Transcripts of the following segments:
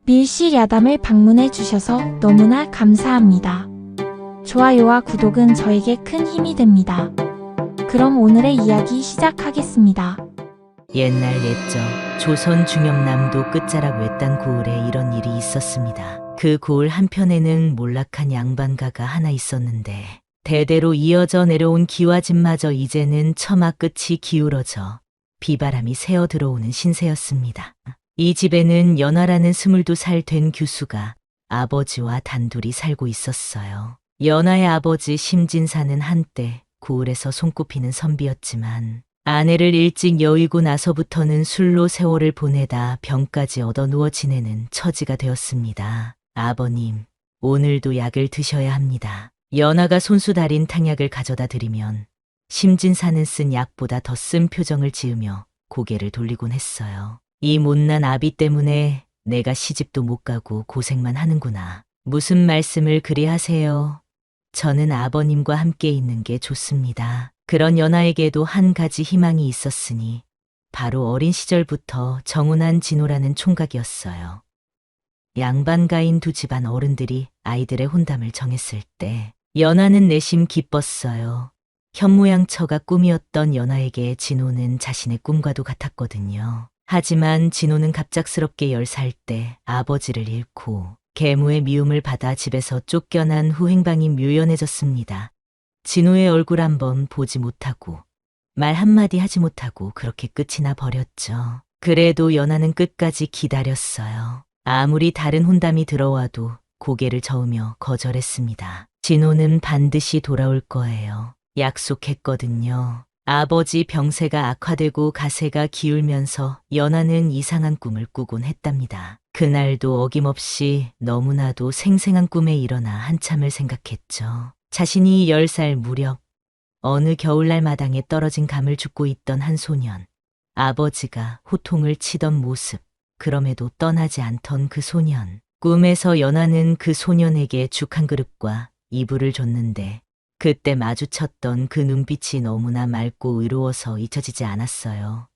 밀실 야담을 방문해 주셔서 너무나 감사합니다. 좋아요와 구독은 저에게 큰 힘이 됩니다. 그럼 오늘의 이야기 시작하겠습니다. 옛날 옛적 조선 중엽남도 끝자락 외딴 고을에 이런 일이 있었습니다. 그 고을 한편에는 몰락한 양반가가 하나 있었는데 대대로 이어져 내려온 기와집마저 이제는 처마 끝이 기울어져 비바람이 새어 들어오는 신세였습니다. 이 집에는 연하라는 22살 된 규수가 아버지와 단둘이 살고 있었어요. 연하의 아버지 심진사는 한때 고을에서 손꼽히는 선비였지만 아내를 일찍 여의고 나서부터는 술로 세월을 보내다 병까지 얻어 누워 지내는 처지가 되었습니다. 아버님, 오늘도 약을 드셔야 합니다. 연하가 손수 달인 탕약을 가져다 드리면 심진사는 쓴 약보다 더 쓴 표정을 지으며 고개를 돌리곤 했어요. 이 못난 아비 때문에 내가 시집도 못 가고 고생만 하는구나. 무슨 말씀을 그리 하세요. 저는 아버님과 함께 있는 게 좋습니다. 그런 연하에게도 한 가지 희망이 있었으니 바로 어린 시절부터 정운한 진호라는 총각이었어요. 양반가인 두 집안 어른들이 아이들의 혼담을 정했을 때 연하는 내심 기뻤어요. 현모양처가 꿈이었던 연하에게 진호는 자신의 꿈과도 같았거든요. 하지만 진호는 갑작스럽게 10살 때 아버지를 잃고 계무의 미움을 받아 집에서 쫓겨난 후 행방이 묘연해졌습니다. 진호의 얼굴 한번 보지 못하고 말 한마디 하지 못하고 그렇게 끝이 나 버렸죠. 그래도 연하는 끝까지 기다렸어요. 아무리 다른 혼담이 들어와도 고개를 저으며 거절했습니다. 진호는 반드시 돌아올 거예요. 약속했거든요. 아버지 병세가 악화되고 가세가 기울면서 연하는 이상한 꿈을 꾸곤 했답니다. 그날도 어김없이 너무나도 생생한 꿈에 일어나 한참을 생각했죠. 자신이 10살 무렵 어느 겨울날 마당에 떨어진 감을 줍고 있던 한 소년, 아버지가 호통을 치던 모습, 그럼에도 떠나지 않던 그 소년. 꿈에서 연하는 그 소년에게 죽 한 그릇과 이불을 줬는데 그때 마주쳤던 그 눈빛이 너무나 맑고 의로워서 잊혀지지 않았어요.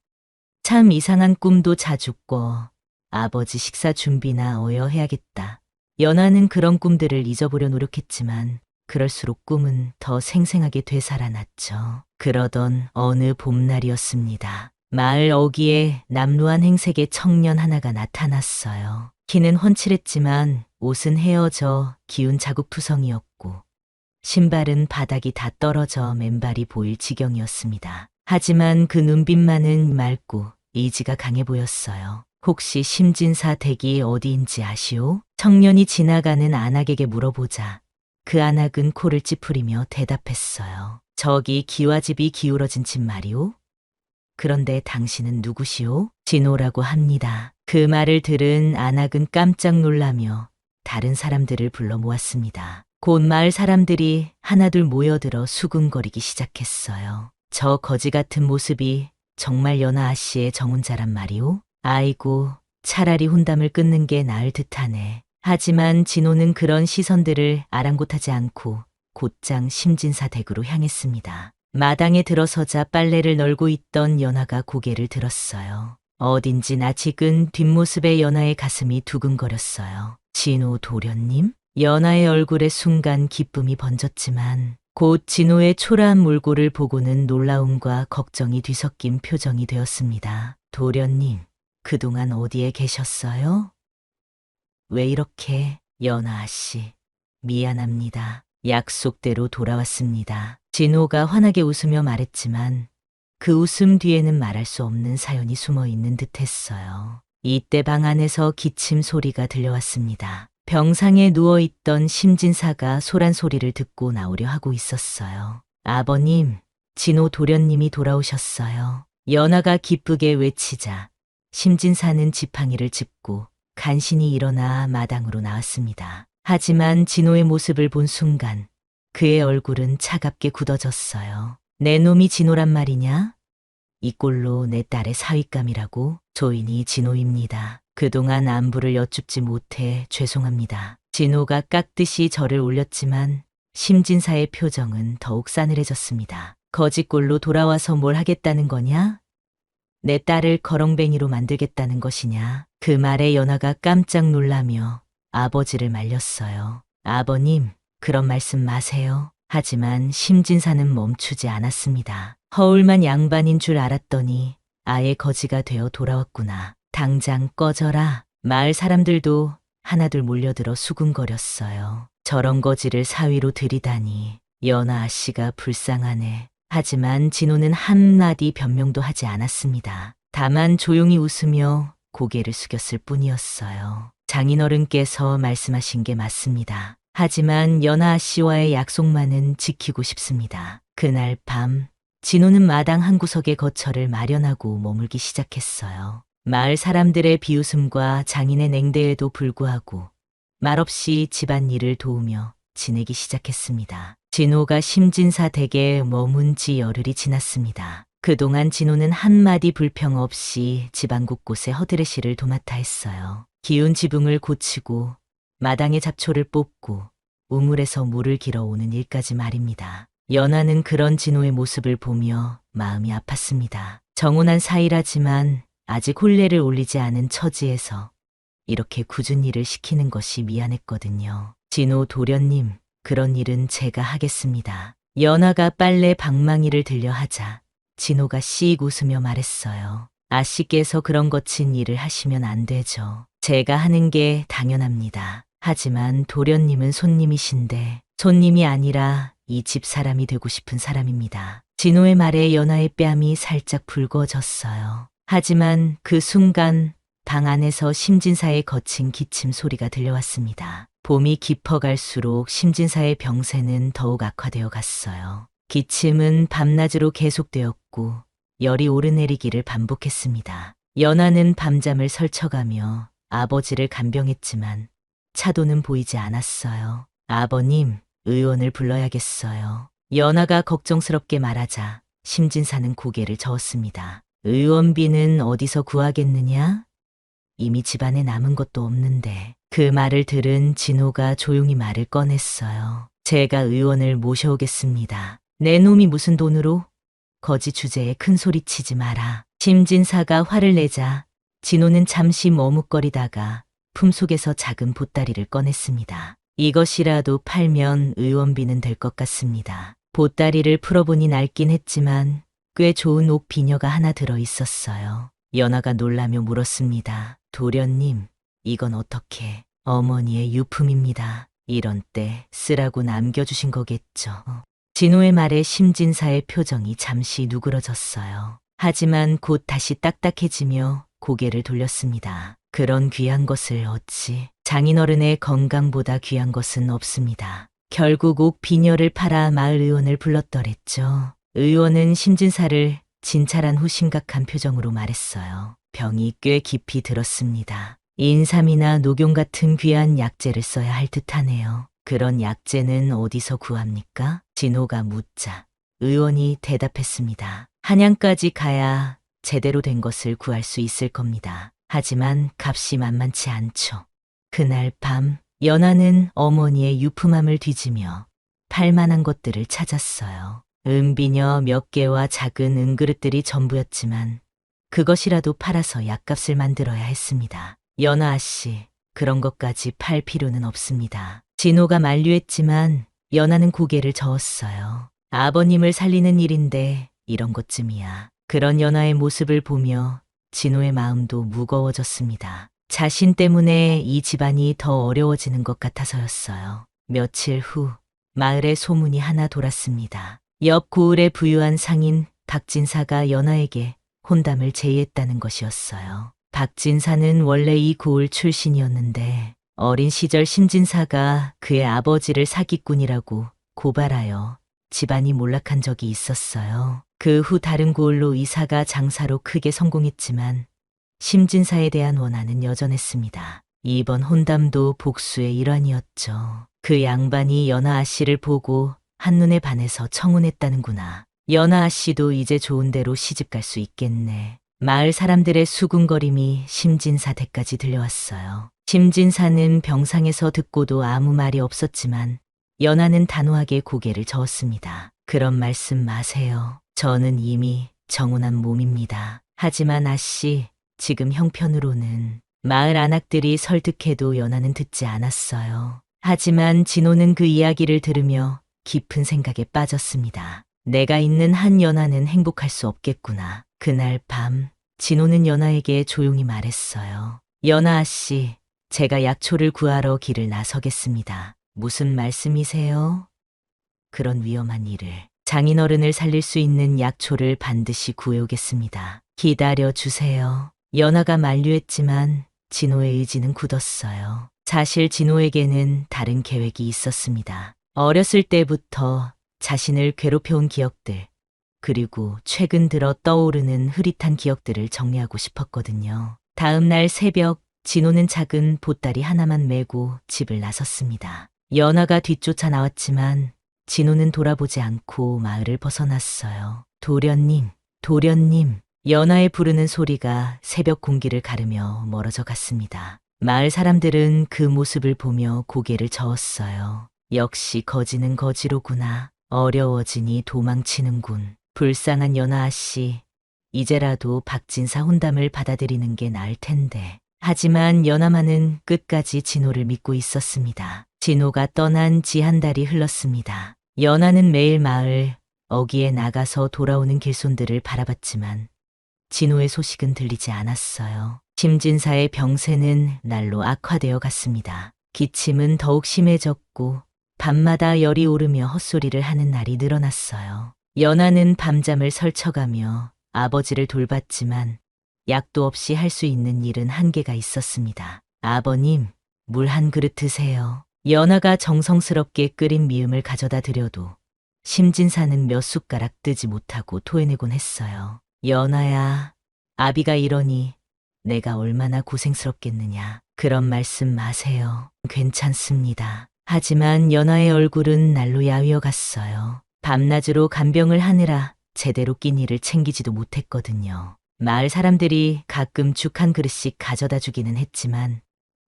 참 이상한 꿈도 자주 꿔. 아버지 식사 준비나 어여해야겠다. 연하는 그런 꿈들을 잊어보려 노력했지만 그럴수록 꿈은 더 생생하게 되살아났죠. 그러던 어느 봄날이었습니다. 마을 어귀에 남루한 행색의 청년 하나가 나타났어요. 키는 훤칠했지만 옷은 헤어져 기운 자국투성이었고 신발은 바닥이 다 떨어져 맨발이 보일 지경이었습니다. 하지만 그 눈빛만은 맑고 의지가 강해 보였어요. 혹시 심진사 댁이 어디인지 아시오? 청년이 지나가는 안악에게 물어보자 그 안악은 코를 찌푸리며 대답했어요. 저기 기와집이 기울어진 집 말이오? 그런데 당신은 누구시오? 진호라고 합니다. 그 말을 들은 안악은 깜짝 놀라며 다른 사람들을 불러 모았습니다. 곧 마을 사람들이 하나둘 모여들어 수군거리기 시작했어요. 저 거지 같은 모습이 정말 연하 아씨의 정혼자란 말이오? 아이고, 차라리 혼담을 끊는 게 나을 듯하네. 하지만 진호는 그런 시선들을 아랑곳하지 않고 곧장 심진사 댁으로 향했습니다. 마당에 들어서자 빨래를 널고 있던 연하가 고개를 들었어요. 어딘지 낯익은 뒷모습의 연하의 가슴이 두근거렸어요. 진호 도련님? 연하의 얼굴에 순간 기쁨이 번졌지만 곧 진호의 초라한 몰골을 보고는 놀라움과 걱정이 뒤섞인 표정이 되었습니다. 도련님, 그동안 어디에 계셨어요? 왜 이렇게? 연하 씨, 미안합니다. 약속대로 돌아왔습니다. 진호가 환하게 웃으며 말했지만 그 웃음 뒤에는 말할 수 없는 사연이 숨어 있는 듯했어요. 이때 방 안에서 기침 소리가 들려왔습니다. 병상에 누워있던 심진사가 소란 소리를 듣고 나오려 하고 있었어요. 아버님, 진호 도련님이 돌아오셨어요. 연하가 기쁘게 외치자 심진사는 지팡이를 짚고 간신히 일어나 마당으로 나왔습니다. 하지만 진호의 모습을 본 순간 그의 얼굴은 차갑게 굳어졌어요. 내 놈이 진호란 말이냐? 이 꼴로 내 딸의 사윗감이라고? 조인이 진호입니다. 그동안 안부를 여쭙지 못해 죄송합니다. 진호가 깍듯이 절을 올렸지만 심진사의 표정은 더욱 싸늘해졌습니다. 거짓골로 돌아와서 뭘 하겠다는 거냐? 내 딸을 거렁뱅이로 만들겠다는 것이냐? 그 말에 연하가 깜짝 놀라며 아버지를 말렸어요. 아버님, 그런 말씀 마세요. 하지만 심진사는 멈추지 않았습니다. 허울만 양반인 줄 알았더니 아예 거지가 되어 돌아왔구나. 당장 꺼져라. 마을 사람들도 하나둘 몰려들어 수군거렸어요. 저런 거지를 사위로 들이다니. 연하 아씨가 불쌍하네. 하지만 진호는 한마디 변명도 하지 않았습니다. 다만 조용히 웃으며 고개를 숙였을 뿐이었어요. 장인어른께서 말씀하신 게 맞습니다. 하지만 연하 아씨와의 약속만은 지키고 싶습니다. 그날 밤 진호는 마당 한 구석에 거처를 마련하고 머물기 시작했어요. 마을 사람들의 비웃음과 장인의 냉대에도 불구하고 말없이 집안일을 도우며 지내기 시작했습니다. 진호가 심진사 댁에 머문 지 열흘이 지났습니다. 그동안 진호는 한마디 불평 없이 집안 곳곳에 허드레시를 도맡아 했어요. 기운 지붕을 고치고 마당에 잡초를 뽑고 우물에서 물을 길어오는 일까지 말입니다. 연하는 그런 진호의 모습을 보며 마음이 아팠습니다. 정혼한 사이라지만 아직 혼례를 올리지 않은 처지에서 이렇게 굳은 일을 시키는 것이 미안했거든요. 진호 도련님, 그런 일은 제가 하겠습니다. 연하가 빨래 방망이를 들려 하자 진호가 씩 웃으며 말했어요. 아씨께서 그런 거친 일을 하시면 안 되죠. 제가 하는 게 당연합니다. 하지만 도련님은 손님이신데 손님이 아니라 이 집 사람이 되고 싶은 사람입니다. 진호의 말에 연하의 뺨이 살짝 붉어졌어요. 하지만 그 순간 방 안에서 심진사의 거친 기침 소리가 들려왔습니다. 봄이 깊어갈수록 심진사의 병세는 더욱 악화되어 갔어요. 기침은 밤낮으로 계속되었고 열이 오르내리기를 반복했습니다. 연하는 밤잠을 설쳐가며 아버지를 간병했지만 차도는 보이지 않았어요. 아버님, 의원을 불러야겠어요. 연하가 걱정스럽게 말하자 심진사는 고개를 저었습니다. 의원비는 어디서 구하겠느냐? 이미 집안에 남은 것도 없는데. 그 말을 들은 진호가 조용히 말을 꺼냈어요. 제가 의원을 모셔오겠습니다. 내 놈이 무슨 돈으로? 거지 주제에 큰 소리 치지 마라. 심진사가 화를 내자 진호는 잠시 머뭇거리다가 품속에서 작은 보따리를 꺼냈습니다. 이것이라도 팔면 의원비는 될 것 같습니다. 보따리를 풀어보니 낡긴 했지만 꽤 좋은 옥 비녀가 하나 들어 있었어요. 연하가 놀라며 물었습니다. 도련님, 이건 어떻게? 어머니의 유품입니다. 이런 때 쓰라고 남겨주신 거겠죠. 진호의 말에 심진사의 표정이 잠시 누그러졌어요. 하지만 곧 다시 딱딱해지며 고개를 돌렸습니다. 그런 귀한 것을 어찌 장인어른의 건강보다 귀한 것은 없습니다. 결국 옥 비녀를 팔아 마을 의원을 불렀더랬죠. 의원은 심진사를 진찰한 후 심각한 표정으로 말했어요. 병이 꽤 깊이 들었습니다. 인삼이나 녹용 같은 귀한 약재를 써야 할 듯하네요. 그런 약재는 어디서 구합니까? 진호가 묻자 의원이 대답했습니다. 한양까지 가야 제대로 된 것을 구할 수 있을 겁니다. 하지만 값이 만만치 않죠. 그날 밤 연하는 어머니의 유품함을 뒤지며 팔만한 것들을 찾았어요. 은비녀 몇 개와 작은 은그릇들이 전부였지만 그것이라도 팔아서 약값을 만들어야 했습니다. 연하 아씨, 그런 것까지 팔 필요는 없습니다. 진호가 만류했지만 연하는 고개를 저었어요. 아버님을 살리는 일인데 이런 것쯤이야. 그런 연하의 모습을 보며 진호의 마음도 무거워졌습니다. 자신 때문에 이 집안이 더 어려워지는 것 같아서였어요. 며칠 후 마을에 소문이 하나 돌았습니다. 옆 고을의 부유한 상인 박진사가 연하에게 혼담을 제의했다는 것이었어요. 박진사는 원래 이 고을 출신이었는데 어린 시절 심진사가 그의 아버지를 사기꾼이라고 고발하여 집안이 몰락한 적이 있었어요. 그 후 다른 고을로 이사가 장사로 크게 성공했지만 심진사에 대한 원한은 여전했습니다. 이번 혼담도 복수의 일환이었죠. 그 양반이 연하 아씨를 보고 한눈에 반해서 청혼했다는구나. 연하 아씨도 이제 좋은 데로 시집갈 수 있겠네. 마을 사람들의 수군거림이 심진사 댁까지 들려왔어요. 심진사는 병상에서 듣고도 아무 말이 없었지만 연하는 단호하게 고개를 저었습니다. 그런 말씀 마세요. 저는 이미 정혼한 몸입니다. 하지만 아씨, 지금 형편으로는 마을 안악들이 설득해도 연하는 듣지 않았어요. 하지만 진호는 그 이야기를 들으며 깊은 생각에 빠졌습니다. 내가 있는 한 연하는 행복할 수 없겠구나. 그날 밤, 진호는 연하에게 조용히 말했어요. 연하 아씨, 제가 약초를 구하러 길을 나서겠습니다. 무슨 말씀이세요? 그런 위험한 일을. 장인어른을 살릴 수 있는 약초를 반드시 구해오겠습니다. 기다려 주세요. 연하가 만류했지만 진호의 의지는 굳었어요. 사실 진호에게는 다른 계획이 있었습니다. 어렸을 때부터 자신을 괴롭혀온 기억들, 그리고 최근 들어 떠오르는 흐릿한 기억들을 정리하고 싶었거든요. 다음 날 새벽, 진호는 작은 보따리 하나만 메고 집을 나섰습니다. 연하가 뒤쫓아 나왔지만 진호는 돌아보지 않고 마을을 벗어났어요. 도련님, 도련님, 연하의 부르는 소리가 새벽 공기를 가르며 멀어져 갔습니다. 마을 사람들은 그 모습을 보며 고개를 저었어요. 역시 거지는 거지로구나. 어려워지니 도망치는군. 불쌍한 연하 아씨, 이제라도 박진사 혼담을 받아들이는 게 나을 텐데. 하지만 연하만은 끝까지 진호를 믿고 있었습니다. 진호가 떠난 지 한 달이 흘렀습니다. 연하는 매일 마을 어귀에 나가서 돌아오는 길손들을 바라봤지만 진호의 소식은 들리지 않았어요. 심진사의 병세는 날로 악화되어 갔습니다. 기침은 더욱 심해졌고 밤마다 열이 오르며 헛소리를 하는 날이 늘어났어요. 연하는 밤잠을 설쳐가며 아버지를 돌봤지만 약도 없이 할 수 있는 일은 한계가 있었습니다. 아버님, 물 한 그릇 드세요. 연하가 정성스럽게 끓인 미음을 가져다 드려도 심진사는 몇 숟가락 뜨지 못하고 토해내곤 했어요. 연하야, 아비가 이러니 내가 얼마나 고생스럽겠느냐. 그런 말씀 마세요. 괜찮습니다. 하지만 연하의 얼굴은 날로 야위어 갔어요. 밤낮으로 간병을 하느라 제대로 끼니를 챙기지도 못했거든요. 마을 사람들이 가끔 죽 한 그릇씩 가져다 주기는 했지만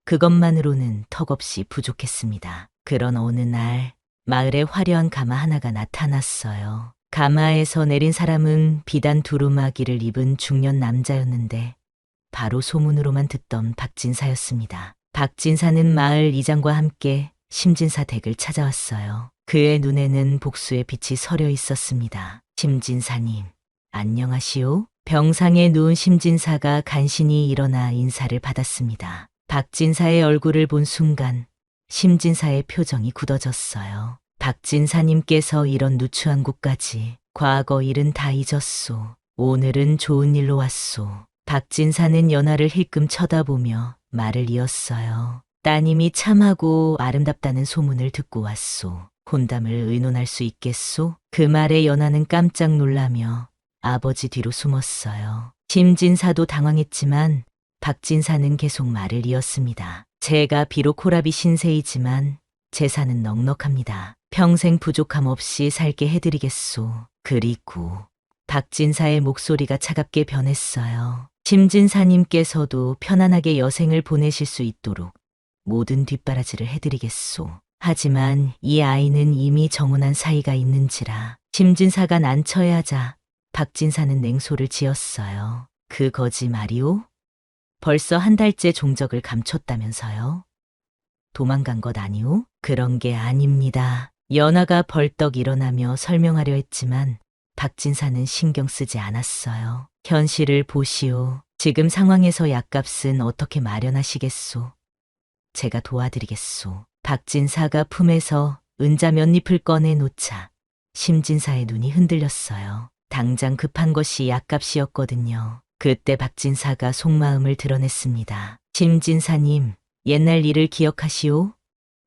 그것만으로는 턱없이 부족했습니다. 그런 어느 날 마을에 화려한 가마 하나가 나타났어요. 가마에서 내린 사람은 비단 두루마기를 입은 중년 남자였는데 바로 소문으로만 듣던 박진사였습니다. 박진사는 마을 이장과 함께 심진사 댁을 찾아왔어요. 그의 눈에는 복수의 빛이 서려 있었습니다. 심진사님, 안녕하시오? 병상에 누운 심진사가 간신히 일어나 인사를 받았습니다. 박진사의 얼굴을 본 순간 심진사의 표정이 굳어졌어요. 박진사님께서 이런 누추한 곳까지. 과거 일은 다 잊었소. 오늘은 좋은 일로 왔소. 박진사는 연하를 힐끔 쳐다보며 말을 이었어요. 따님이 참하고 아름답다는 소문을 듣고 왔소. 혼담을 의논할 수 있겠소? 그 말에 연하는 깜짝 놀라며 아버지 뒤로 숨었어요. 심진사도 당황했지만 박진사는 계속 말을 이었습니다. 제가 비록 호랍이 신세이지만 재산은 넉넉합니다. 평생 부족함 없이 살게 해드리겠소. 그리고 박진사의 목소리가 차갑게 변했어요. 심진사님께서도 편안하게 여생을 보내실 수 있도록 모든 뒷바라지를 해드리겠소. 하지만 이 아이는 이미 정혼한 사이가 있는지라. 심진사가 난처해하자 박진사는 냉소를 지었어요. 그 거짓말이오? 벌써 한 달째 종적을 감췄다면서요? 도망간 것 아니오? 그런 게 아닙니다. 연하가 벌떡 일어나며 설명하려 했지만 박진사는 신경 쓰지 않았어요. 현실을 보시오. 지금 상황에서 약값은 어떻게 마련하시겠소? 제가 도와드리겠소. 박진사가 품에서 은자 몇 잎을 꺼내 놓자 심진사의 눈이 흔들렸어요. 당장 급한 것이 약값이었거든요. 그때 박진사가 속마음을 드러냈습니다. 심진사님, 옛날 일을 기억하시오?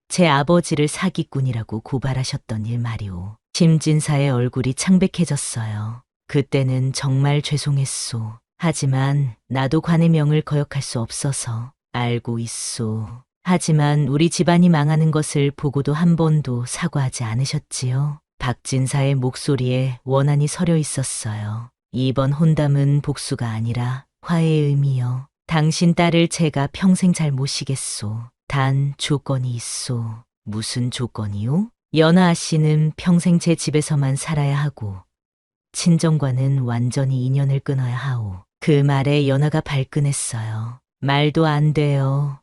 제 아버지를 사기꾼이라고 고발하셨던 일 말이오. 심진사의 얼굴이 창백해졌어요. 그때는 정말 죄송했소. 하지만 나도 관의 명을 거역할 수 없어서. 알고 있소. 하지만 우리 집안이 망하는 것을 보고도 한 번도 사과하지 않으셨지요? 박진사의 목소리에 원한이 서려 있었어요. 이번 혼담은 복수가 아니라 화해의 의미요. 당신 딸을 제가 평생 잘 모시겠소. 단 조건이 있소. 무슨 조건이요? 연하 씨는 평생 제 집에서만 살아야 하고 친정과는 완전히 인연을 끊어야 하오. 그 말에 연하가 발끈했어요. 말도 안 돼요.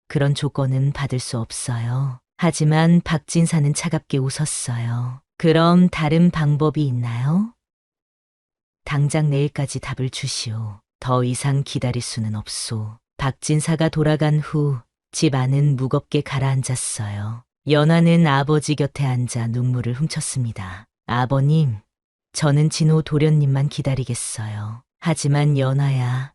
그런 조건은 받을 수 없어요. 하지만 박진사는 차갑게 웃었어요. 그럼 다른 방법이 있나요? 당장 내일까지 답을 주시오. 더 이상 기다릴 수는 없소. 박진사가 돌아간 후 집 안은 무겁게 가라앉았어요. 연하는 아버지 곁에 앉아 눈물을 훔쳤습니다. 아버님, 저는 진호 도련님만 기다리겠어요. 하지만 연하야,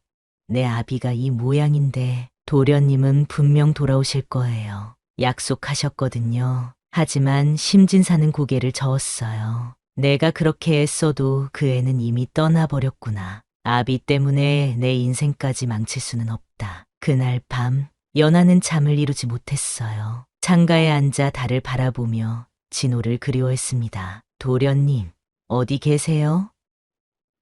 내 아비가 이 모양인데 도련님은 분명 돌아오실 거예요. 약속하셨거든요. 하지만 심진사는 고개를 저었어요. 내가 그렇게 애써도 그 애는 이미 떠나버렸구나. 아비 때문에 내 인생까지 망칠 수는 없다. 그날 밤 연하는 잠을 이루지 못했어요. 창가에 앉아 달을 바라보며 진호를 그리워했습니다. 도련님, 어디 계세요?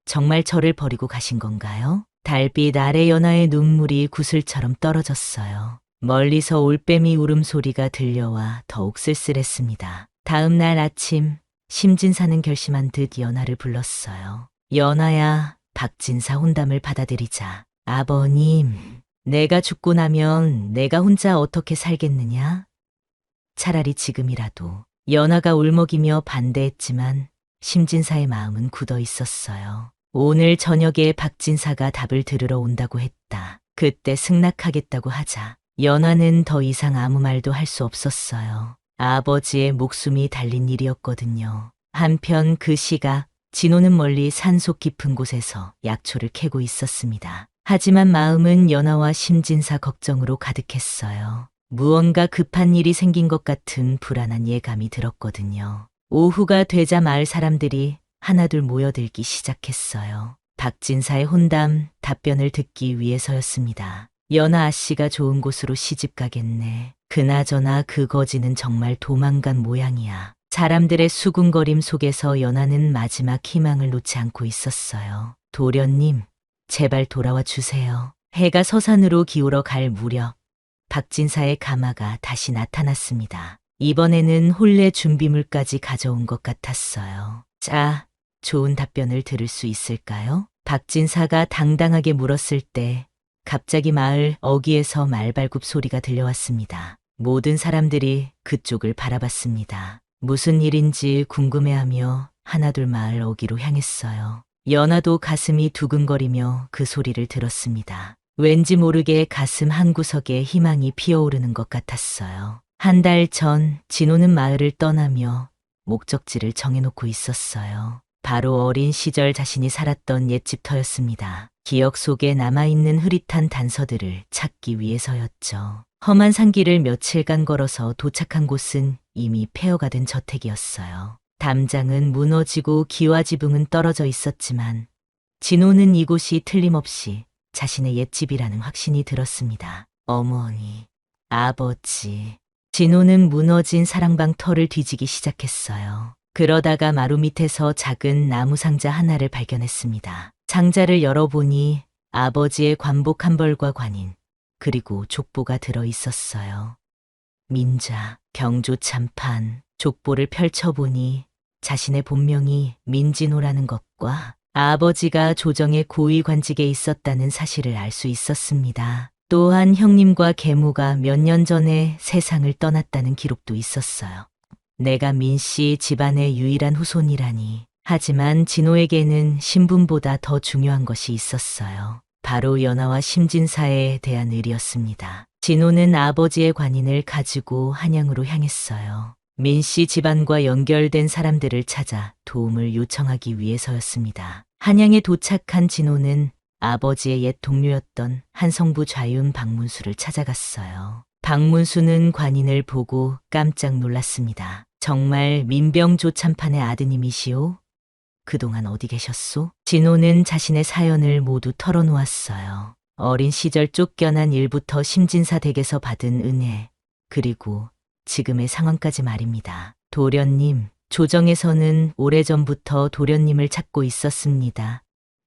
정말 저를 버리고 가신 건가요? 달빛 아래 연하의 눈물이 구슬처럼 떨어졌어요. 멀리서 올빼미 울음소리가 들려와 더욱 쓸쓸했습니다. 다음 날 아침 심진사는 결심한 듯 연하를 불렀어요. 연하야, 박진사 혼담을 받아들이자. 아버님, 내가 죽고 나면 내가 혼자 어떻게 살겠느냐? 차라리 지금이라도. 연하가 울먹이며 반대했지만 심진사의 마음은 굳어 있었어요. 오늘 저녁에 박진사가 답을 들으러 온다고 했다. 그때 승낙하겠다고 하자 연하는 더 이상 아무 말도 할 수 없었어요. 아버지의 목숨이 달린 일이었거든요. 한편 그 시각 진호는 멀리 산속 깊은 곳에서 약초를 캐고 있었습니다. 하지만 마음은 연하와 심진사 걱정으로 가득했어요. 무언가 급한 일이 생긴 것 같은 불안한 예감이 들었거든요. 오후가 되자 마을 사람들이 하나둘 모여들기 시작했어요. 박진사의 혼담, 답변을 듣기 위해서였습니다. 연하 아씨가 좋은 곳으로 시집 가겠네. 그나저나 그 거지는 정말 도망간 모양이야. 사람들의 수군거림 속에서 연하는 마지막 희망을 놓지 않고 있었어요. 도련님, 제발 돌아와 주세요. 해가 서산으로 기울어 갈 무렵 박진사의 가마가 다시 나타났습니다. 이번에는 혼례 준비물까지 가져온 것 같았어요. 자, 좋은 답변을 들을 수 있을까요? 박진사가 당당하게 물었을 때 갑자기 마을 어귀에서 말발굽 소리가 들려왔습니다. 모든 사람들이 그쪽을 바라봤습니다. 무슨 일인지 궁금해하며 하나둘 마을 어귀로 향했어요. 연하도 가슴이 두근거리며 그 소리를 들었습니다. 왠지 모르게 가슴 한구석에 희망이 피어오르는 것 같았어요. 한 달 전 진호는 마을을 떠나며 목적지를 정해놓고 있었어요. 바로 어린 시절 자신이 살았던 옛집터였습니다. 기억 속에 남아있는 흐릿한 단서들을 찾기 위해서였죠. 험한 산길을 며칠간 걸어서 도착한 곳은 이미 폐허가 된 저택이었어요. 담장은 무너지고 기와 지붕은 떨어져 있었지만 진호는 이곳이 틀림없이 자신의 옛집이라는 확신이 들었습니다. 어머니, 아버지. 진호는 무너진 사랑방 터를 뒤지기 시작했어요. 그러다가 마루 밑에서 작은 나무 상자 하나를 발견했습니다. 상자를 열어보니 아버지의 관복 한 벌과 관인, 그리고 족보가 들어 있었어요. 민자, 경조 참판, 족보를 펼쳐보니 자신의 본명이 민진호라는 것과 아버지가 조정의 고위 관직에 있었다는 사실을 알 수 있었습니다. 또한 형님과 계모가 몇 년 전에 세상을 떠났다는 기록도 있었어요. 내가 민씨 집안의 유일한 후손이라니. 하지만 진호에게는 신분보다 더 중요한 것이 있었어요. 바로 연하와 심진사에 대한 의리였습니다. 진호는 아버지의 관인을 가지고 한양으로 향했어요. 민씨 집안과 연결된 사람들을 찾아 도움을 요청하기 위해서였습니다. 한양에 도착한 진호는 아버지의 옛 동료였던 한성부 좌윤 박문수를 찾아갔어요. 박문수는 관인을 보고 깜짝 놀랐습니다. 정말 민병조 참판의 아드님이시오? 그동안 어디 계셨소? 진호는 자신의 사연을 모두 털어놓았어요. 어린 시절 쫓겨난 일부터 심진사 댁에서 받은 은혜, 그리고 지금의 상황까지 말입니다. 도련님, 조정에서는 오래전부터 도련님을 찾고 있었습니다.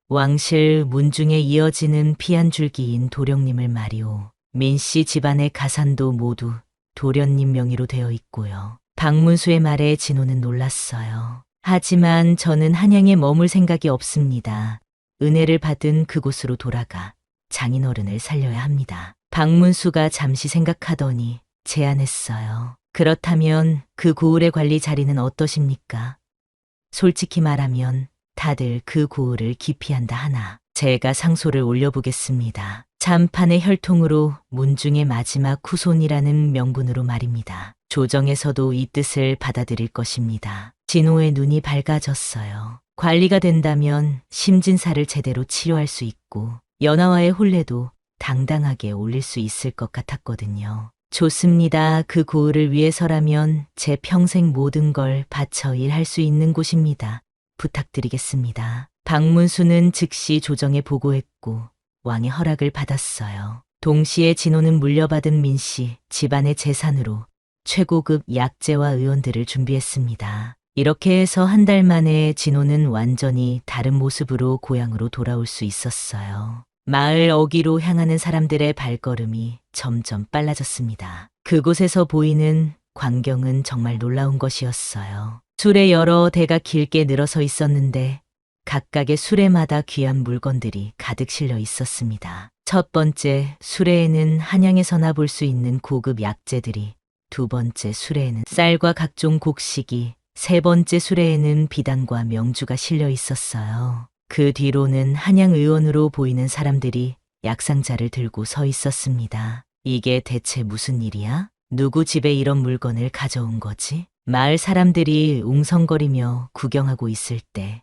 왕실 문중에 이어지는 피한줄기인 도령님을 말이오. 민씨 집안의 가산도 모두 도련님 명의로 되어 있고요. 박문수의 말에 진호는 놀랐어요. 하지만 저는 한양에 머물 생각이 없습니다. 은혜를 받은 그곳으로 돌아가 장인어른을 살려야 합니다. 박문수가 잠시 생각하더니 제안했어요. 그렇다면 그 고을의 관리 자리는 어떠십니까? 솔직히 말하면 다들 그 고을을 기피한다 하나 제가 상소를 올려보겠습니다. 참판의 혈통으로 문중의 마지막 후손이라는 명분으로 말입니다. 조정에서도 이 뜻을 받아들일 것입니다. 진호의 눈이 밝아졌어요. 관리가 된다면 심진사를 제대로 치료할 수 있고 연하와의 혼례도 당당하게 올릴 수 있을 것 같았거든요. 좋습니다. 그 고을을 위해서라면 제 평생 모든 걸 바쳐 일할 수 있는 곳입니다. 부탁드리겠습니다. 박문수는 즉시 조정에 보고했고 왕의 허락을 받았어요. 동시에 진호는 물려받은 민씨 집안의 재산으로 최고급 약재와 의원들을 준비했습니다. 이렇게 해서 한 달 만에 진호는 완전히 다른 모습으로 고향으로 돌아올 수 있었어요. 마을 어귀로 향하는 사람들의 발걸음이 점점 빨라졌습니다. 그곳에서 보이는 광경은 정말 놀라운 것이었어요. 수레 여러 대가 길게 늘어서 있었는데 각각의 수레마다 귀한 물건들이 가득 실려 있었습니다. 첫 번째 수레에는 한양에서나 볼 수 있는 고급 약재들이, 두 번째 수레에는 쌀과 각종 곡식이, 세 번째 수레에는 비단과 명주가 실려 있었어요. 그 뒤로는 한양 의원으로 보이는 사람들이 약상자를 들고 서 있었습니다. 이게 대체 무슨 일이야? 누구 집에 이런 물건을 가져온 거지? 마을 사람들이 웅성거리며 구경하고 있을 때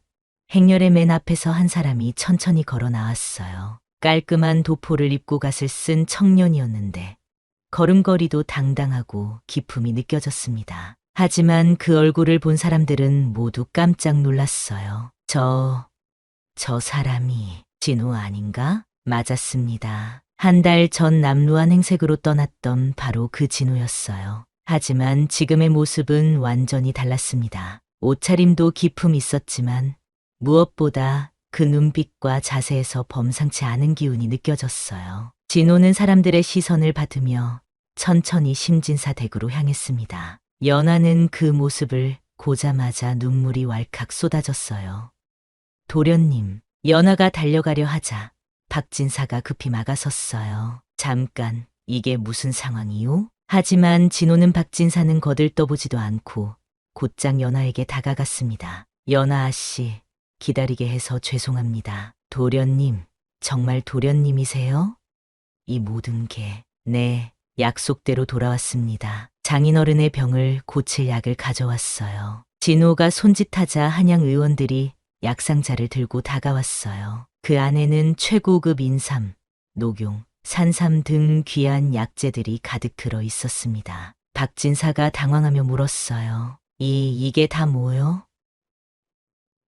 행렬의 맨 앞에서 한 사람이 천천히 걸어 나왔어요. 깔끔한 도포를 입고 갓을 쓴 청년이었는데 걸음걸이도 당당하고 기품이 느껴졌습니다. 하지만 그 얼굴을 본 사람들은 모두 깜짝 놀랐어요. 저 사람이 진호 아닌가? 맞았습니다. 한 달 전 남루한 행색으로 떠났던 바로 그 진호였어요. 하지만 지금의 모습은 완전히 달랐습니다. 옷차림도 기품 있었지만 무엇보다 그 눈빛과 자세에서 범상치 않은 기운이 느껴졌어요. 진호는 사람들의 시선을 받으며 천천히 심진사 댁으로 향했습니다. 연하는 그 모습을 보자마자 눈물이 왈칵 쏟아졌어요. 도련님, 연하가 달려가려 하자 박진사가 급히 막아섰어요. 잠깐, 이게 무슨 상황이요? 하지만 진호는 박진사는 거들떠보지도 않고 곧장 연하에게 다가갔습니다. 연하 씨, 기다리게 해서 죄송합니다. 도련님, 정말 도련님이세요? 이 모든 게, 네, 약속대로 돌아왔습니다. 장인어른의 병을 고칠 약을 가져왔어요. 진호가 손짓하자 한양 의원들이 약상자를 들고 다가왔어요. 그 안에는 최고급 인삼, 녹용, 산삼 등 귀한 약재들이 가득 들어 있었습니다. 박진사가 당황하며 물었어요. 이게 다 뭐요?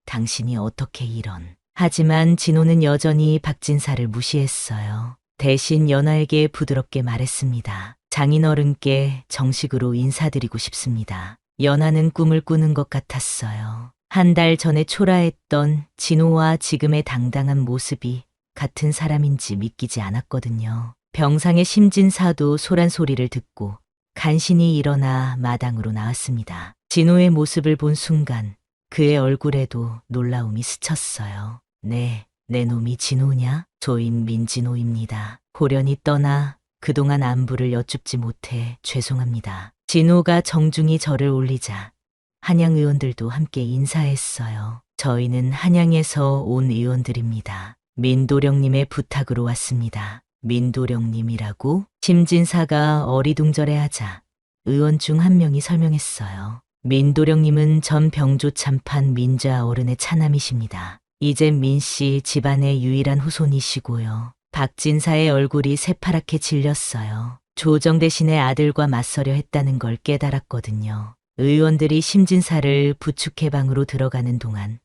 당신이 어떻게 이런. 하지만 진호는 여전히 박진사를 무시했어요. 대신 연하에게 부드럽게 말했습니다. 장인어른께 정식으로 인사드리고 싶습니다. 연하는 꿈을 꾸는 것 같았어요. 한 달 전에 초라했던 진호와 지금의 당당한 모습이 같은 사람인지 믿기지 않았거든요. 병상의 심진사도 소란 소리를 듣고 간신히 일어나 마당으로 나왔습니다. 진호의 모습을 본 순간 그의 얼굴에도 놀라움이 스쳤어요. 네, 내 놈이 진호냐? 저인 민진호입니다. 호련히 떠나 그동안 안부를 여쭙지 못해 죄송합니다. 진호가 정중히 절을 올리자 한양 의원들도 함께 인사했어요. 저희는 한양에서 온 의원들입니다. 민도령님의 부탁으로 왔습니다. 민도령님이라고? 심진사가 어리둥절해하자 의원 중 한 명이 설명했어요. 민도령님은 전 병조 참판 민자 어른의 차남이십니다. 이제 민씨 집안의 유일한 후손이시고요. 박진사의 얼굴이 새파랗게 질렸어요. 조정 대신의 아들과 맞서려 했다는 걸 깨달았거든요. 의원들이 심진사를 부축해방으로 들어가는 동안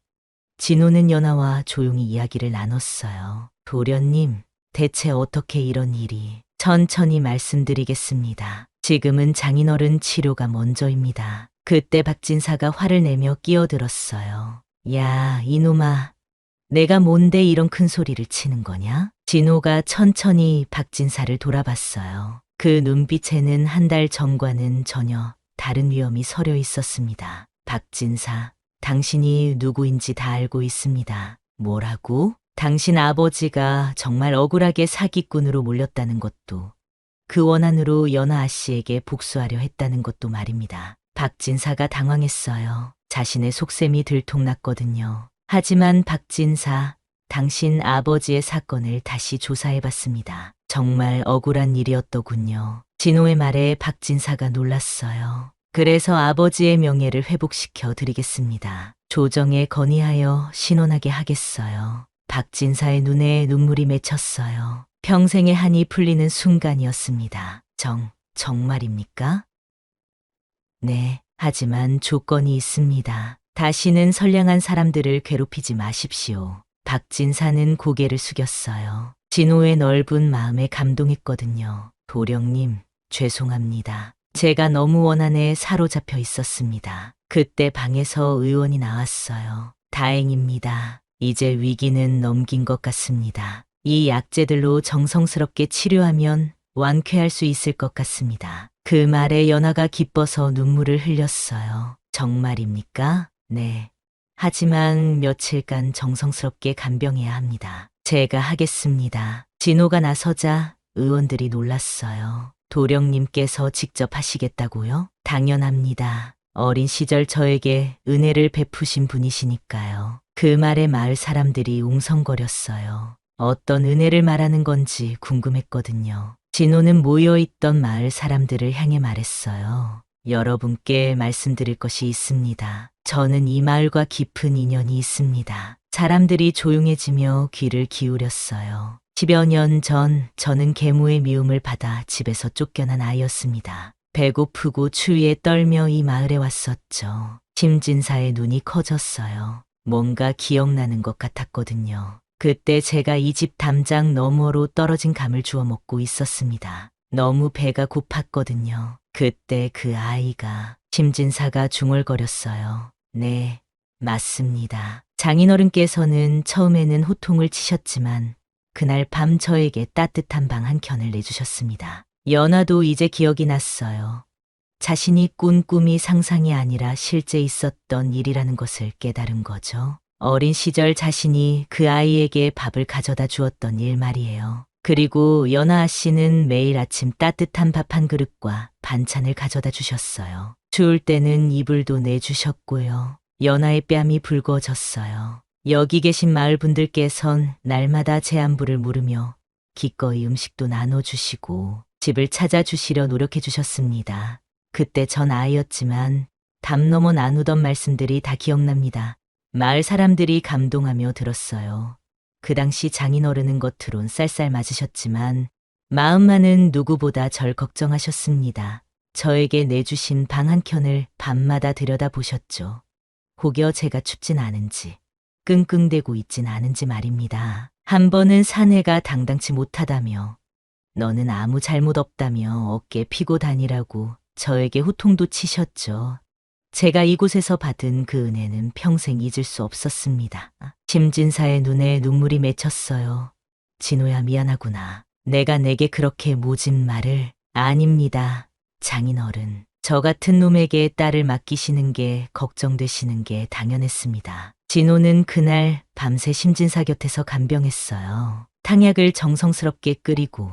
진호는 연하와 조용히 이야기를 나눴어요. 도련님, 대체 어떻게 이런 일이? 천천히 말씀드리겠습니다. 지금은 장인어른 치료가 먼저입니다. 그때 박진사가 화를 내며 끼어들었어요. 야, 이놈아. 내가 뭔데 이런 큰 소리를 치는 거냐? 진호가 천천히 박진사를 돌아봤어요. 그 눈빛에는 한 달 전과는 전혀 다른 위험이 서려 있었습니다. 박진사, 당신이 누구인지 다 알고 있습니다. 뭐라고? 당신 아버지가 정말 억울하게 사기꾼으로 몰렸다는 것도, 그 원한으로 연아 씨에게 복수하려 했다는 것도 말입니다. 박진사가 당황했어요. 자신의 속셈이 들통났거든요. 하지만 박진사, 당신 아버지의 사건을 다시 조사해봤습니다. 정말 억울한 일이었더군요. 진호의 말에 박진사가 놀랐어요. 그래서 아버지의 명예를 회복시켜 드리겠습니다. 조정에 건의하여 신원하게 하겠어요. 박진사의 눈에 눈물이 맺혔어요. 평생의 한이 풀리는 순간이었습니다. 정말입니까? 네, 하지만 조건이 있습니다. 다시는 선량한 사람들을 괴롭히지 마십시오. 박진사는 고개를 숙였어요. 진호의 넓은 마음에 감동했거든요. 도령님, 죄송합니다. 제가 너무 원한에 사로잡혀 있었습니다. 그때 방에서 의원이 나왔어요. 다행입니다. 이제 위기는 넘긴 것 같습니다. 이 약재들로 정성스럽게 치료하면 완쾌할 수 있을 것 같습니다. 그 말에 연아가 기뻐서 눈물을 흘렸어요. 정말입니까? 네. 하지만 며칠간 정성스럽게 간병해야 합니다. 제가 하겠습니다. 진호가 나서자 의원들이 놀랐어요. 도령님께서 직접 하시겠다고요? 당연합니다. 어린 시절 저에게 은혜를 베푸신 분이시니까요. 그 말에 마을 사람들이 웅성거렸어요. 어떤 은혜를 말하는 건지 궁금했거든요. 진호는 모여있던 마을 사람들을 향해 말했어요. 여러분께 말씀드릴 것이 있습니다. 저는 이 마을과 깊은 인연이 있습니다. 사람들이 조용해지며 귀를 기울였어요. 10여 년 전 저는 계모의 미움을 받아 집에서 쫓겨난 아이였습니다. 배고프고 추위에 떨며 이 마을에 왔었죠. 심진사의 눈이 커졌어요. 뭔가 기억나는 것 같았거든요. 그때 제가 이 집 담장 너머로 떨어진 감을 주워 먹고 있었습니다. 너무 배가 고팠거든요. 그때 그 아이가, 심진사가 중얼거렸어요. 네, 맞습니다. 장인어른께서는 처음에는 호통을 치셨지만 그날 밤 저에게 따뜻한 방 한 켠을 내주셨습니다. 연아도 이제 기억이 났어요. 자신이 꾼 꿈이 상상이 아니라 실제 있었던 일이라는 것을 깨달은 거죠. 어린 시절 자신이 그 아이에게 밥을 가져다 주었던 일 말이에요. 그리고 연아 씨는 매일 아침 따뜻한 밥 한 그릇과 반찬을 가져다 주셨어요. 추울 때는 이불도 내주셨고요. 연아의 뺨이 붉어졌어요. 여기 계신 마을 분들께선 날마다 제 안부를 물으며 기꺼이 음식도 나눠주시고 집을 찾아주시려 노력해 주셨습니다. 그때 전 아이였지만 담 넘어 나누던 말씀들이 다 기억납니다. 마을 사람들이 감동하며 들었어요. 그 당시 장인어른은 겉으론 쌀쌀 맞으셨지만 마음만은 누구보다 절 걱정하셨습니다. 저에게 내주신 방 한 켠을 밤마다 들여다보셨죠. 혹여 제가 춥진 않은지, 끙끙대고 있진 않은지 말입니다. 한 번은 사내가 당당치 못하다며, 너는 아무 잘못 없다며 어깨 피고 다니라고 저에게 호통도 치셨죠. 제가 이곳에서 받은 그 은혜는 평생 잊을 수 없었습니다. 심진사의 눈에 눈물이 맺혔어요. 진호야, 미안하구나. 내가 내게 그렇게 모진 말을. 아닙니다. 장인어른. 저 같은 놈에게 딸을 맡기시는 게 걱정되시는 게 당연했습니다. 진호는 그날 밤새 심진사 곁에서 간병했어요. 탕약을 정성스럽게 끓이고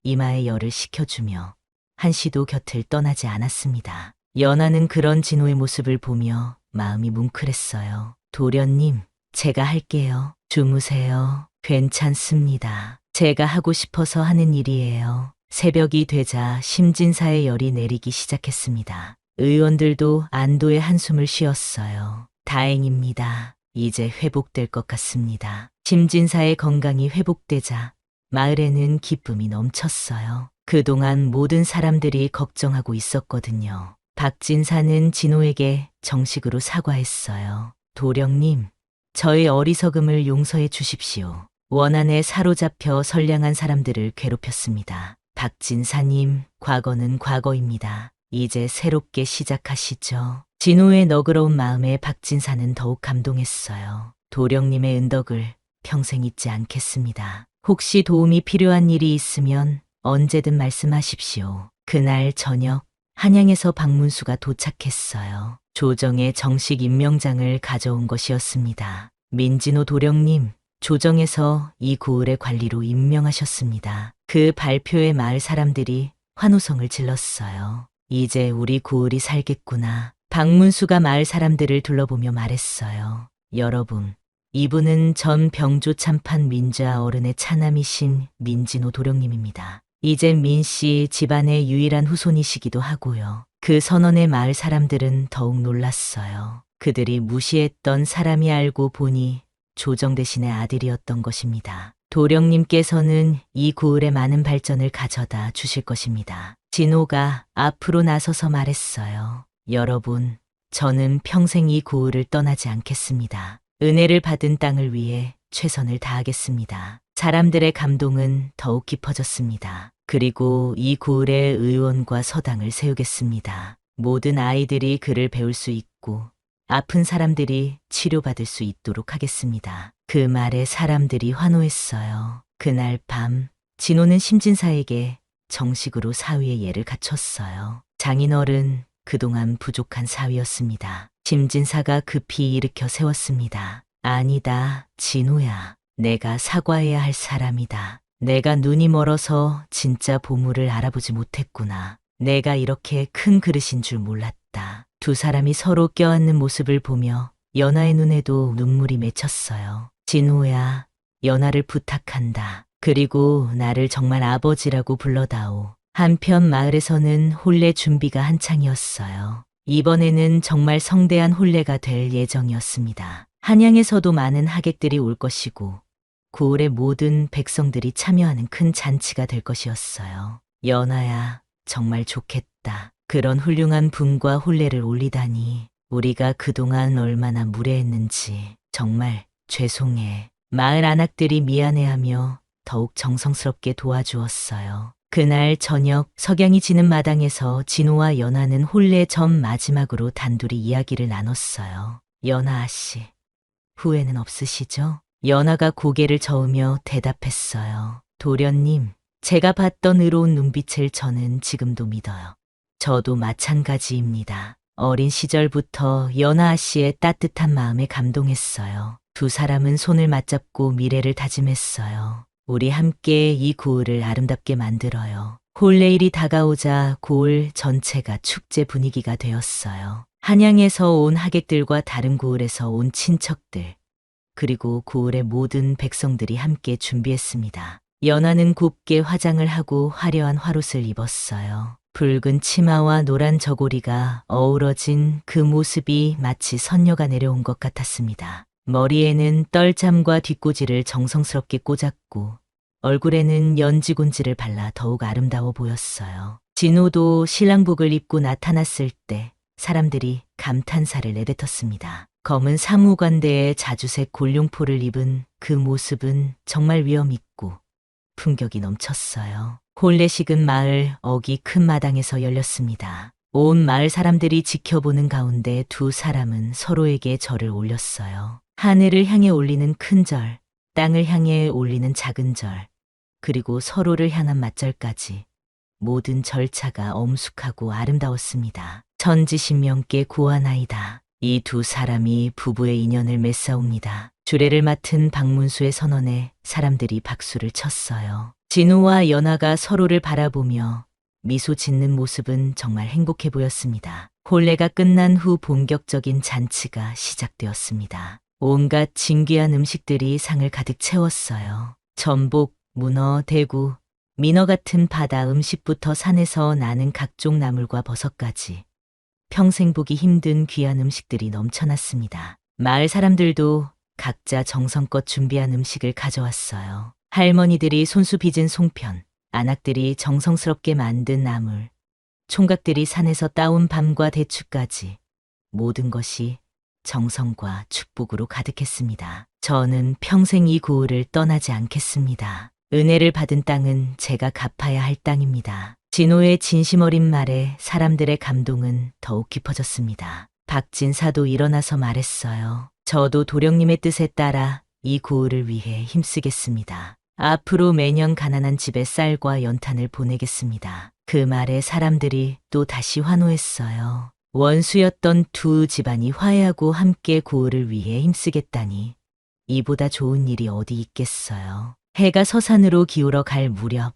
이마에 열을 식혀주며 한시도 곁을 떠나지 않았습니다. 연아는 그런 진호의 모습을 보며 마음이 뭉클했어요. 도련님, 제가 할게요. 주무세요. 괜찮습니다. 제가 하고 싶어서 하는 일이에요. 새벽이 되자 심진사의 열이 내리기 시작했습니다. 의원들도 안도의 한숨을 쉬었어요. 다행입니다. 이제 회복될 것 같습니다. 심진사의 건강이 회복되자 마을에는 기쁨이 넘쳤어요. 그동안 모든 사람들이 걱정하고 있었거든요. 박진사는 진호에게 정식으로 사과했어요. 도령님, 저의 어리석음을 용서해 주십시오. 원한에 사로잡혀 선량한 사람들을 괴롭혔습니다. 박진사님, 과거는 과거입니다. 이제 새롭게 시작하시죠. 진호의 너그러운 마음에 박진사는 더욱 감동했어요. 도령님의 은덕을 평생 잊지 않겠습니다. 혹시 도움이 필요한 일이 있으면 언제든 말씀하십시오. 그날 저녁, 한양에서 박문수가 도착했어요. 조정의 정식 임명장을 가져온 것이었습니다. 민진호 도령님, 조정에서 이 고을의 관리로 임명하셨습니다. 그 발표에 마을 사람들이 환호성을 질렀어요. 이제 우리 고을이 살겠구나. 박문수가 마을 사람들을 둘러보며 말했어요. 여러분, 이분은 전 병조 참판 민자 어른의 차남이신 민진호 도령님입니다. 이제 민씨 집안의 유일한 후손이시기도 하고요. 그 선언에 마을 사람들은 더욱 놀랐어요. 그들이 무시했던 사람이 알고 보니 조정 대신의 아들이었던 것입니다. 도령님께서는 이 고을의 많은 발전을 가져다 주실 것입니다. 진호가 앞으로 나서서 말했어요. 여러분, 저는 평생 이 고을을 떠나지 않겠습니다. 은혜를 받은 땅을 위해 최선을 다하겠습니다. 사람들의 감동은 더욱 깊어졌습니다. 그리고 이 고을에 의원과 서당을 세우겠습니다. 모든 아이들이 글을 배울 수 있고 아픈 사람들이 치료받을 수 있도록 하겠습니다. 그 말에 사람들이 환호했어요. 그날 밤 진호는 심진사에게 정식으로 사위의 예를 갖췄어요. 장인어른, 그동안 부족한 사위였습니다. 심진사가 급히 일으켜 세웠습니다. 아니다, 진호야. 내가 사과해야 할 사람이다. 내가 눈이 멀어서 진짜 보물을 알아보지 못했구나. 내가 이렇게 큰 그릇인 줄 몰랐다. 두 사람이 서로 껴안는 모습을 보며 연하의 눈에도 눈물이 맺혔어요. 진호야, 연하를 부탁한다. 그리고 나를 정말 아버지라고 불러다오. 한편 마을에서는 혼례 준비가 한창이었어요. 이번에는 정말 성대한 혼례가 될 예정이었습니다. 한양에서도 많은 하객들이 올 것이고 고을의 모든 백성들이 참여하는 큰 잔치가 될 것이었어요. 연하야, 정말 좋겠다. 그런 훌륭한 분과 혼례를 올리다니 우리가 그동안 얼마나 무례했는지 정말 죄송해. 마을 안악들이 미안해하며 더욱 정성스럽게 도와주었어요. 그날 저녁 석양이 지는 마당에서 진호와 연하는 혼례 전 마지막으로 단둘이 이야기를 나눴어요. 연하 씨, 후회는 없으시죠? 연하가 고개를 저으며 대답했어요. 도련님, 제가 봤던 의로운 눈빛을 저는 지금도 믿어요. 저도 마찬가지입니다. 어린 시절부터 연하 씨의 따뜻한 마음에 감동했어요. 두 사람은 손을 맞잡고 미래를 다짐했어요. 우리 함께 이 고을을 아름답게 만들어요. 혼례일이 다가오자 고을 전체가 축제 분위기가 되었어요. 한양에서 온 하객들과 다른 고을에서 온 친척들, 그리고 고을의 모든 백성들이 함께 준비했습니다. 연하는 곱게 화장을 하고 화려한 화롯을 입었어요. 붉은 치마와 노란 저고리가 어우러진 그 모습이 마치 선녀가 내려온 것 같았습니다. 머리에는 떨잠과 뒷꽂이를 정성스럽게 꽂았고 얼굴에는 연지곤지를 발라 더욱 아름다워 보였어요. 진호도 신랑복을 입고 나타났을 때 사람들이 감탄사를 내뱉었습니다. 검은 사무관대에 자주색 골룡포를 입은 그 모습은 정말 위엄있고 품격이 넘쳤어요. 혼례식은 마을 어기 큰 마당에서 열렸습니다. 온 마을 사람들이 지켜보는 가운데 두 사람은 서로에게 절을 올렸어요. 하늘을 향해 올리는 큰 절, 땅을 향해 올리는 작은 절, 그리고 서로를 향한 맞절까지 모든 절차가 엄숙하고 아름다웠습니다. 천지신명께 구하나이다. 이 두 사람이 부부의 인연을 맺사옵니다. 주례를 맡은 박문수의 선언에 사람들이 박수를 쳤어요. 진호와 연하가 서로를 바라보며 미소 짓는 모습은 정말 행복해 보였습니다. 혼례가 끝난 후 본격적인 잔치가 시작되었습니다. 온갖 진귀한 음식들이 상을 가득 채웠어요. 전복, 문어, 대구, 민어 같은 바다 음식부터 산에서 나는 각종 나물과 버섯까지 평생 보기 힘든 귀한 음식들이 넘쳐났습니다. 마을 사람들도 각자 정성껏 준비한 음식을 가져왔어요. 할머니들이 손수 빚은 송편, 안악들이 정성스럽게 만든 나물, 총각들이 산에서 따온 밤과 대추까지 모든 것이 정성과 축복으로 가득했습니다. 저는 평생 이 고을을 떠나지 않겠습니다. 은혜를 받은 땅은 제가 갚아야 할 땅입니다. 진호의 진심 어린 말에 사람들의 감동은 더욱 깊어졌습니다. 박진사도 일어나서 말했어요. 저도 도령님의 뜻에 따라 이 고을을 위해 힘쓰겠습니다. 앞으로 매년 가난한 집에 쌀과 연탄을 보내겠습니다. 그 말에 사람들이 또 다시 환호했어요. 원수였던 두 집안이 화해하고 함께 고을을 위해 힘쓰겠다니 이보다 좋은 일이 어디 있겠어요. 해가 서산으로 기울어 갈 무렵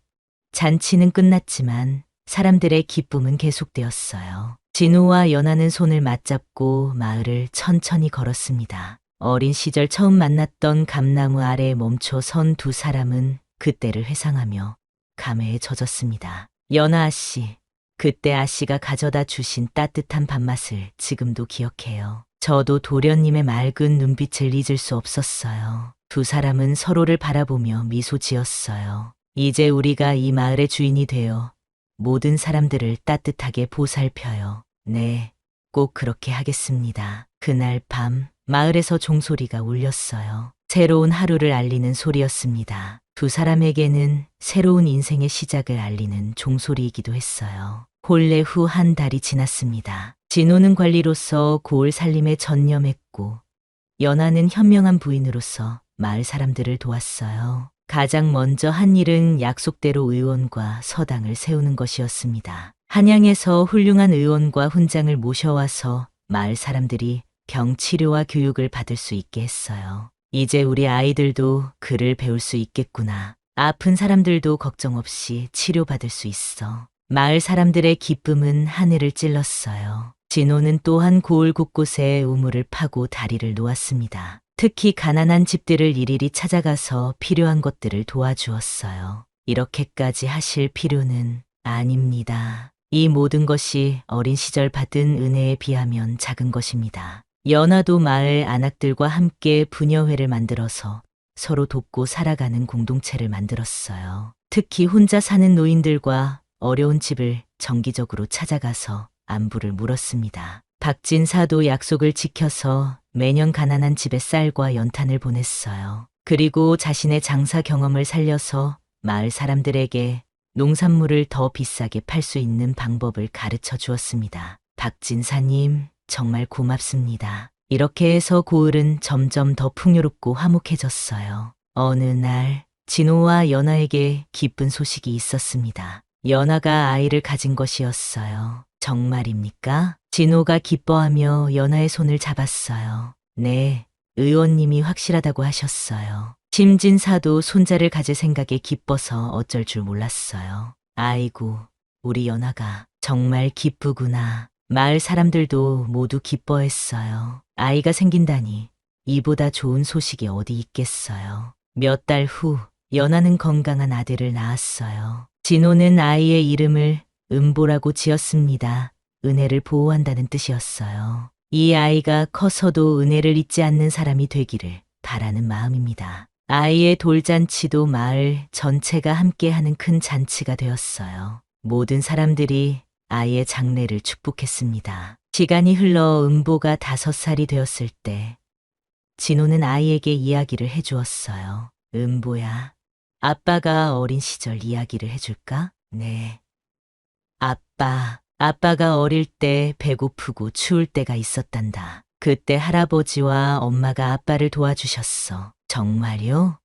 잔치는 끝났지만 사람들의 기쁨은 계속되었어요. 진호와 연하는 손을 맞잡고 마을을 천천히 걸었습니다. 어린 시절 처음 만났던 감나무 아래에 멈춰 선 두 사람은 그때를 회상하며 감회에 젖었습니다. 연하 아씨, 그때 아씨가 가져다 주신 따뜻한 밥맛을 지금도 기억해요. 저도 도련님의 맑은 눈빛을 잊을 수 없었어요. 두 사람은 서로를 바라보며 미소 지었어요. 이제 우리가 이 마을의 주인이 되어 모든 사람들을 따뜻하게 보살펴요. 네, 꼭 그렇게 하겠습니다. 그날 밤 마을에서 종소리가 울렸어요. 새로운 하루를 알리는 소리였습니다. 두 사람에게는 새로운 인생의 시작을 알리는 종소리이기도 했어요. 혼례 후 한 달이 지났습니다. 진호는 관리로서 고을 살림에 전념했고 연하는 현명한 부인으로서 마을 사람들을 도왔어요. 가장 먼저 한 일은 약속대로 의원과 서당을 세우는 것이었습니다. 한양에서 훌륭한 의원과 훈장을 모셔와서 마을 사람들이 병치료와 교육을 받을 수 있게 했어요. 이제 우리 아이들도 글을 배울 수 있겠구나. 아픈 사람들도 걱정 없이 치료받을 수 있어. 마을 사람들의 기쁨은 하늘을 찔렀어요. 진호는 또한 고을 곳곳에 우물을 파고 다리를 놓았습니다. 특히 가난한 집들을 일일이 찾아가서 필요한 것들을 도와주었어요. 이렇게까지 하실 필요는 아닙니다. 이 모든 것이 어린 시절 받은 은혜에 비하면 작은 것입니다. 연하도 마을 안악들과 함께 부녀회를 만들어서 서로 돕고 살아가는 공동체를 만들었어요. 특히 혼자 사는 노인들과 어려운 집을 정기적으로 찾아가서 안부를 물었습니다. 박진사도 약속을 지켜서 매년 가난한 집에 쌀과 연탄을 보냈어요. 그리고 자신의 장사 경험을 살려서 마을 사람들에게 농산물을 더 비싸게 팔 수 있는 방법을 가르쳐 주었습니다. 박진사님, 정말 고맙습니다. 이렇게 해서 고을은 점점 더 풍요롭고 화목해졌어요. 어느 날 진호와 연하에게 기쁜 소식이 있었습니다. 연하가 아이를 가진 것이었어요. 정말입니까? 진호가 기뻐하며 연하의 손을 잡았어요. 네, 의원님이 확실하다고 하셨어요. 심진사도 손자를 가질 생각에 기뻐서 어쩔 줄 몰랐어요. 아이고, 우리 연하가 정말 기쁘구나. 마을 사람들도 모두 기뻐했어요. 아이가 생긴다니 이보다 좋은 소식이 어디 있겠어요. 몇 달 후 연하는 건강한 아들을 낳았어요. 진호는 아이의 이름을 은보라고 지었습니다. 은혜를 보호한다는 뜻이었어요. 이 아이가 커서도 은혜를 잊지 않는 사람이 되기를 바라는 마음입니다. 아이의 돌잔치도 마을 전체가 함께하는 큰 잔치가 되었어요. 모든 사람들이 아이의 장래를 축복했습니다. 시간이 흘러 은보가 5살이 되었을 때 진호는 아이에게 이야기를 해주었어요. 은보야, 아빠가 어린 시절 이야기를 해줄까? 네. 아빠가 어릴 때 배고프고 추울 때가 있었단다. 그때 할아버지와 엄마가 아빠를 도와주셨어. 정말요?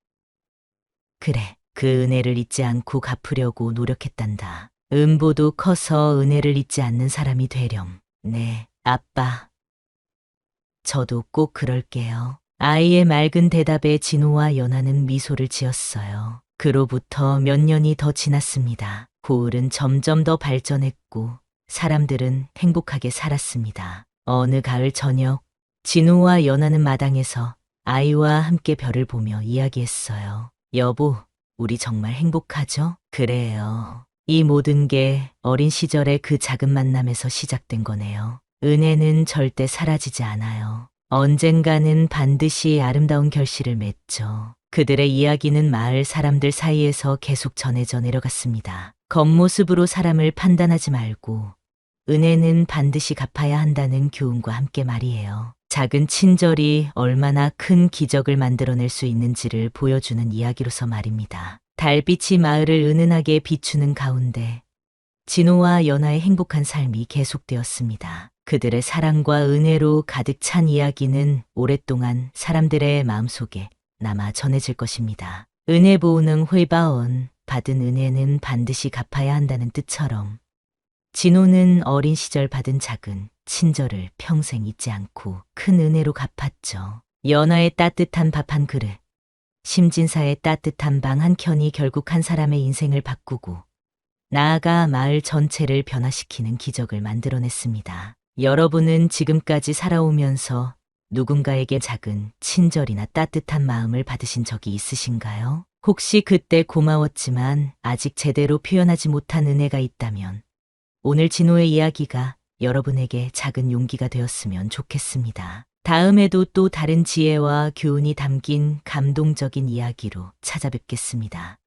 그래, 그 은혜를 잊지 않고 갚으려고 노력했단다. 은보도 커서 은혜를 잊지 않는 사람이 되렴. 네, 아빠. 저도 꼭 그럴게요. 아이의 맑은 대답에 진호와 연하는 미소를 지었어요. 그로부터 몇 년이 더 지났습니다. 고을은 점점 더 발전했고 사람들은 행복하게 살았습니다. 어느 가을 저녁, 진호와 연하는 마당에서 아이와 함께 별을 보며 이야기했어요. 여보, 우리 정말 행복하죠? 그래요. 이 모든 게 어린 시절의 그 작은 만남에서 시작된 거네요. 은혜는 절대 사라지지 않아요. 언젠가는 반드시 아름다운 결실을 맺죠. 그들의 이야기는 마을 사람들 사이에서 계속 전해져 내려갔습니다. 겉모습으로 사람을 판단하지 말고 은혜는 반드시 갚아야 한다는 교훈과 함께 말이에요. 작은 친절이 얼마나 큰 기적을 만들어낼 수 있는지를 보여주는 이야기로서 말입니다. 달빛이 마을을 은은하게 비추는 가운데 진호와 연하의 행복한 삶이 계속되었습니다. 그들의 사랑과 은혜로 가득 찬 이야기는 오랫동안 사람들의 마음속에 남아 전해질 것입니다. 은혜 보우는 회바원, 받은 은혜는 반드시 갚아야 한다는 뜻처럼 진호는 어린 시절 받은 작은 친절을 평생 잊지 않고 큰 은혜로 갚았죠. 연화의 따뜻한 밥 한 그릇, 심진사의 따뜻한 방 한 켠이 결국 한 사람의 인생을 바꾸고 나아가 마을 전체를 변화시키는 기적을 만들어냈습니다. 여러분은 지금까지 살아오면서 누군가에게 작은 친절이나 따뜻한 마음을 받으신 적이 있으신가요? 혹시 그때 고마웠지만 아직 제대로 표현하지 못한 은혜가 있다면 오늘 진호의 이야기가 여러분에게 작은 용기가 되었으면 좋겠습니다. 다음에도 또 다른 지혜와 교훈이 담긴 감동적인 이야기로 찾아뵙겠습니다.